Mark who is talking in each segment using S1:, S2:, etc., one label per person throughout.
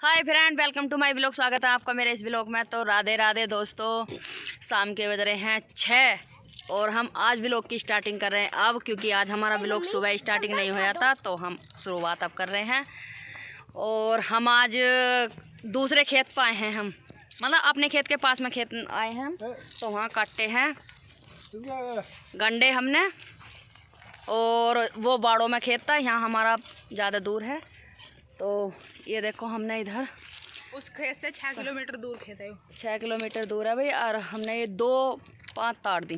S1: Hi friend, welcome to my blog. स्वागत है आपका मेरे इस ब्लॉग में। तो राधे राधे दोस्तों, शाम के बज रहे हैं 6 और हम आज ब्लॉग की स्टार्टिंग कर रहे हैं अब, क्योंकि आज हमारा ब्लॉग सुबह स्टार्टिंग नहीं हुआ था तो हम शुरुआत अब कर रहे हैं। और हम आज दूसरे खेत पर आए हैं, हम मतलब अपने खेत के पास में खेत आए हैं हम, तो वहाँ काटते हैं गंडे हमने। और वो बाड़ों में खेत था, यहाँ हमारा ज़्यादा दूर है। तो ये देखो हमने इधर
S2: उस खेत से 6 किलोमीटर दूर खेत है।
S1: 6 किलोमीटर दूर है भाई। और हमने ये 2-5 ताड़ दी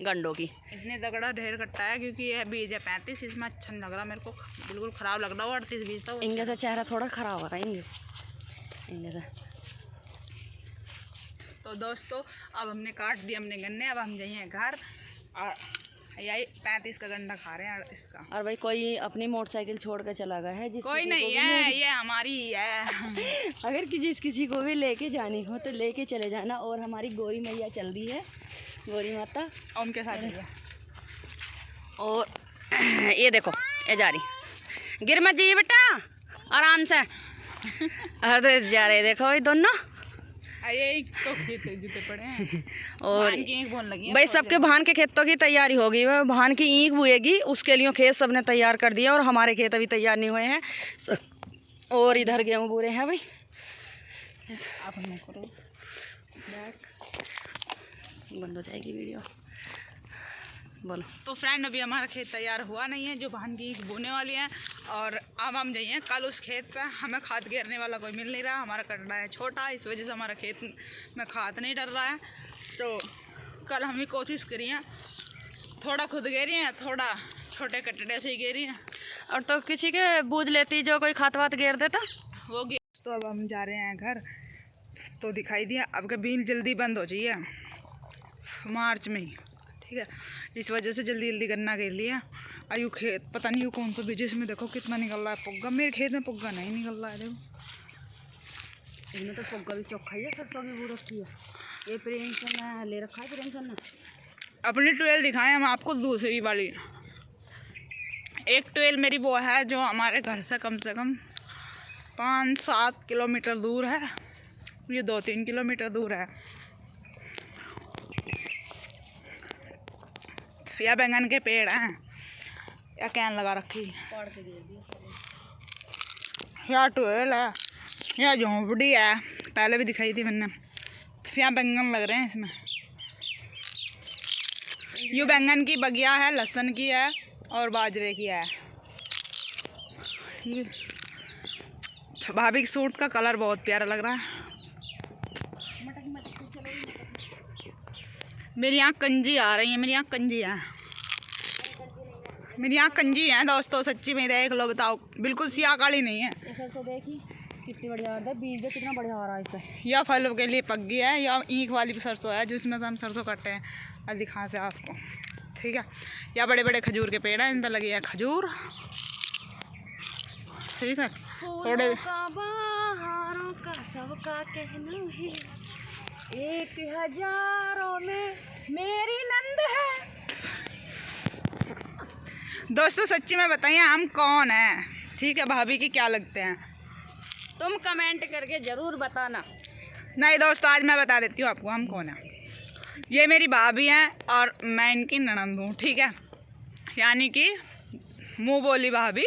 S1: गंडों की।
S2: इतने तगड़ा ढेर कट्टा है क्योंकि ये बीज है 35, इसमें अच्छा नहीं लग रहा मेरे को, बिल्कुल ख़राब लग रहा है। 38 बीज था।
S1: इनके से चेहरा थोड़ा ख़राब हो रहा है इनके से।
S2: तो दोस्तों अब हमने काट दिए हमने गन्ने, अब हम जाइए घर और यही 35 का गंडा खा रहे हैं इसका।
S1: और भाई कोई अपनी मोटरसाइकिल छोड़ कर चला गया है,
S2: कोई नहीं है, ये हमारी ही है।
S1: अगर किसी को भी लेके जानी हो तो लेके चले जाना। और हमारी गौरी मैया चल दी है, गौरी माता
S2: उनके साथ है।
S1: और ये देखो ये जा रही, गिर मत जी बेटा, आराम से। अरे जा रहे देखो भाई दोनों,
S2: यही तो खेत जूते पड़े हैं।
S1: और
S2: लगी
S1: भाई सबके भान के खेतों की तैयारी हो गई है, भान की ईंख बुएगी, उसके लिए खेत सबने तैयार कर दिया। और हमारे खेत अभी तैयार नहीं हुए हैं। और इधर गेहूँ बूरे हैं भाई।
S2: आप हम करो,
S1: बंद हो जाएगी वीडियो, बोलो।
S2: तो फ्रेंड अभी हमारा खेत तैयार हुआ नहीं है, जो भान की बोने वाली है। और अब हम जाइए कल उस खेत पे। हमें खाद घेरने वाला कोई मिल नहीं रहा, हमारा कटड़ा है छोटा, इस वजह से हमारा खेत में खाद नहीं डर रहा है। तो कल हम भी कोशिश करिए, थोड़ा खुद घेरी हैं, थोड़ा छोटे कटड़े से ही घेरी हैं।
S1: और तो किसी के बूझ लेती जो कोई खाद वात घेर देता
S2: वो घेर। तो अब हम जा रहे हैं घर, तो दिखाई दिया अब के बीन जल्दी बंद हो जाइए मार्च में ही, ठीक है। इस वजह से जल्दी जल्दी गन्ना घेर लिया। आयु खेत पता नहीं कौन सा बीज, इसमें देखो कितना निकल रहा है पुग्गा। मेरे खेत में पुग्गा नहीं निकल रहा है, देखो
S1: इसमें तो पुग्गा भी चौखा ही है, सरसों भी बू रखी है। ये प्रेमचंद ने ले रखा है, प्रेमचंद ने
S2: अपनी ट्वेल दिखाएं हम आपको, दूसरी वाली। एक ट्वेल मेरी वो है जो हमारे घर से कम 5-7 किलोमीटर दूर है, ये 2-3 किलोमीटर दूर है। या बैंगन के पेड़ हैं, या कैन लगा रखी, या ट्वेल है, या झोंपड़ी है, पहले भी दिखाई थी मैंने। या बैंगन लग रहे हैं इसमें। ये बैंगन की बगिया है, लहसुन की है और बाजरे की है। भाभी के सूट का कलर बहुत प्यारा लग रहा है। मेरी यहाँ कंजी आ रही है, मेरी यहाँ कंजी है, मेरी यहाँ कंजी है दोस्तों, सच्ची में देख लो, बताओ बिल्कुल सिया काली नहीं है।
S1: ये सरसों देखी कितनी बढ़िया आ रहा है, बीज देख कितना बढ़िया आ रहा है इस पे।
S2: या फलों के लिए पक गई है, या ईंख वाली सरसों है जिसमें से हम सरसों काटते हैं। और दिखा से आपको, ठीक है। या बड़े बड़े खजूर के पेड़ हैं, इन पर लगे हैं खजूर, ठीक है। थोड़े
S1: बहारों का सबका कहना है, 1000 में मेरी नंद है।
S2: दोस्तों सच्ची में बताइए हम कौन हैं, ठीक है। भाभी की क्या लगते हैं
S1: तुम कमेंट करके ज़रूर बताना।
S2: नहीं दोस्तों, आज मैं बता देती हूँ आपको हम कौन हैं। ये मेरी भाभी हैं और मैं इनकी ननंद हूँ, ठीक है। यानी कि मुँह बोली भाभी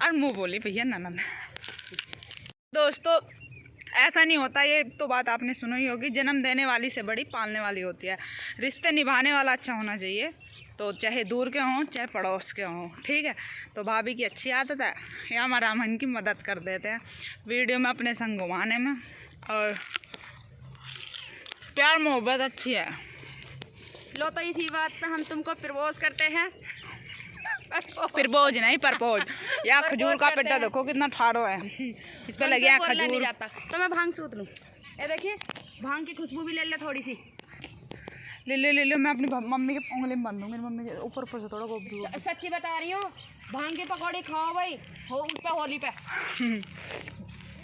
S2: और मुँह बोली भैया ननंद। दोस्तों ऐसा नहीं होता, ये तो बात आपने सुनी ही होगी, जन्म देने वाली से बड़ी पालने वाली होती है। रिश्ते निभाने वाला अच्छा होना चाहिए, तो चाहे दूर के हों चाहे पड़ोस के हों, ठीक है। तो भाभी की अच्छी आदत है, या हमारा हम इनकी मदद कर देते हैं वीडियो में अपने संग घुमाने में। और प्यार मोहब्बत अच्छी है।
S1: लो तो इसी बात पे हम तुमको प्रपोज करते हैं।
S2: प्रपोज नहीं, परपोज। या खजूर का पेटा देखो कितना ठाड़ो है, इस पर लगे खजूर।
S1: नहीं जाता तो मैं भांग सूत लूँ। ये देखिए भांग की खुशबू भी ले ले थोड़ी सी,
S2: ले लो। मैं अपनी मम्मी के उंगली में बांध दूँ, मेरी मम्मी के ऊपर से थोड़ा गोभी।
S1: सच्ची बता रही हूँ, भांग की पकौड़ी खाओ भाई, हो उस पर होली पे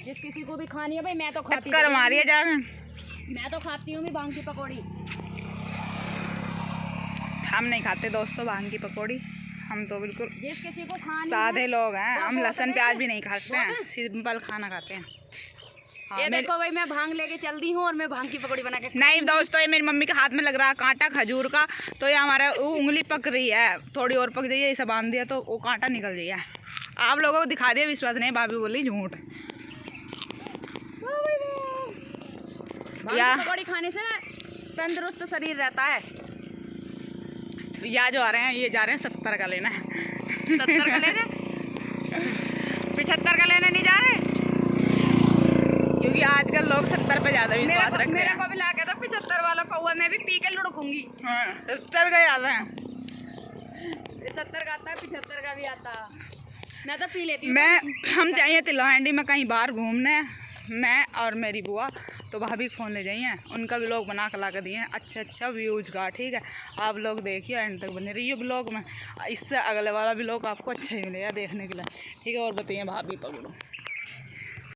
S1: जिस किसी को भी खानी है भाई। मैं तो खाती
S2: कर मारी है जाके,
S1: मैं तो खाती हूँ भी भांग की पकौड़ी।
S2: हम नहीं खाते दोस्तों भांग की पकौड़ी, हम तो बिल्कुल
S1: जिस किसी को खानी
S2: सादे लोग हैं। हम लहसुन प्याज भी नहीं खाते हैं, सिंपल खाना खाते हैं।
S1: ये देखो भाई, मैं भांग लेके चल दी हूँ और मैं भांग की पकौड़ी बना के
S2: नहीं दोस्तों, ये मेरी मम्मी के हाथ में लग रहा है कांटा खजूर का, तो ये हमारा उंगली पक रही है, थोड़ी और पक जाइए, इसे बांध दिया तो वो कांटा निकल गया। आप लोगों को दिखा दिया, विश्वास नहीं, भाभी बोली झूठ।
S1: भांग की पकौड़ी खाने से तंदुरुस्त शरीर रहता है।
S2: या जो आ रहे हैं, ये जा रहे हैं 70 का लेना है।
S1: 70 का लेने, 75 का लेने नहीं जा रहे,
S2: क्योंकि आजकल लोग 70 पे ज्यादा विश्वास रखते हैं।
S1: मेरे को भी ला के तो 75 वाला पौवा, मैं भी पी के लुढ़कूंगी।
S2: 70 का ज्यादा है।
S1: 70 का आता है, 75 का भी आता, मैं तो पी लेती हूँ।
S2: हम जाइए तिलौहंडी में कहीं बाहर घूमने, मैं और मेरी बुआ, तो भाभी फ़ोन ले जाइए, उनका भी ब्लॉग बना कर ला कर दिए अच्छा व्यूज़ का। ठीक है, आप लोग देखिए, एंड तक बने रहिए ब्लॉग में, इससे अगले वाला ब्लॉग आपको अच्छा ही मिलेगा देखने के लिए। ठीक है, और बताइए भाभी पकड़ो।